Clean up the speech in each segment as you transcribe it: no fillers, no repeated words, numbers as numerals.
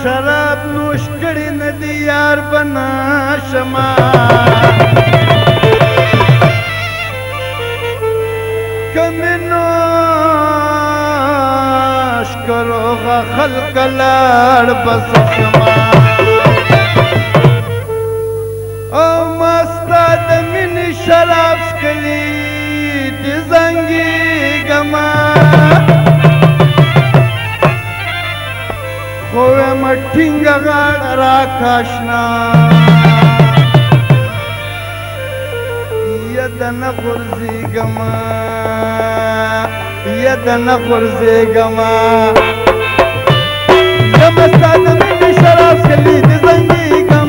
شراب نوش کړي نه دي یار بنا شما کمې نوش کروغه خلق لاړ بس شما او ما ستا د مینې شراب څښلي د زنګېږمه خو یم ټینګه غاړه راکړه اشنا یدنه غورځېږمه یدنه غورځېږمه یم ستا د مینې شراب څښلي د زنګېږم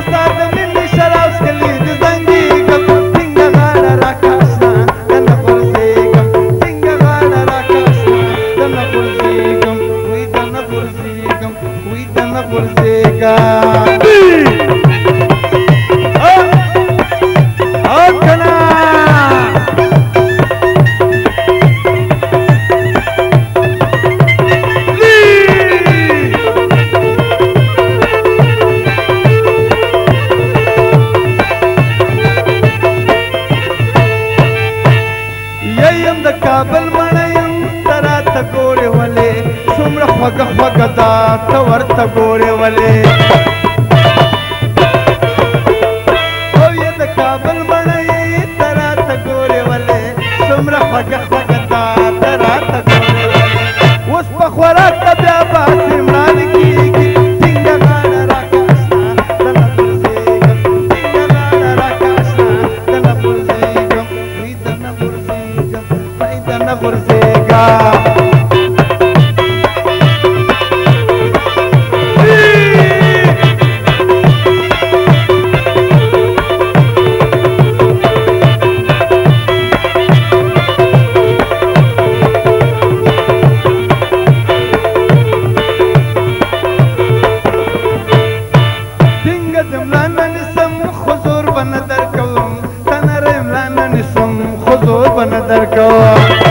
ستا د مینې شراب څښلي د زنګېږم ټینګه غاړه راکړه اشنا دنه غورځېږم ټینګه غاړه راکړه اشنا دنه غورځېږم وی دنه غورځېږم وی دنه غورځېږم کابل مړیم ته راته ګورې ولې څومره خوږه خوږه ده ته ورته ګورې ولې او یې د کابل مړی ته راته ګورې ولې څومره خوږه خوږه ده ته راته ګورې ولې اوس په خوراک ته بیا باسې مړانې کېږي ټینګه غاړه راکړه اشنا دله غورځېږم ټینګه غاړه راکړه اشنا دله غورځېږم وی دنه غورځېږم دنه غورځېږه ټینګه د ملا نه نیسم خو زور به نه درکوم ته نری ملا نه نیسم خو زور به نه درکوم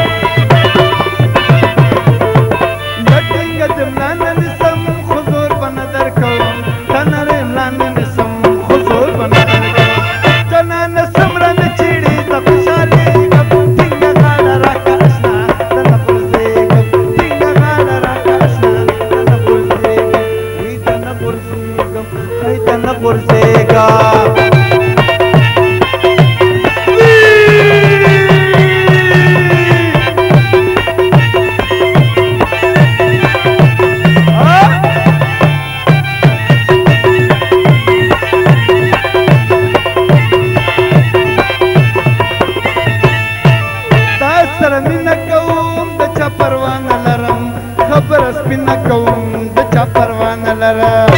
خبره سپینه کوم د چا پروا نه لرم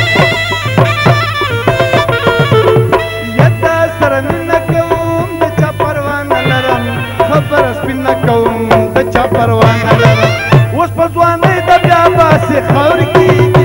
یا تا سره مینه کوم د چا پروا نه لرم خبره سپینه کوم د چا پروا نه لرم اوس په ځوانۍ د بیا باسې خاورې کېږي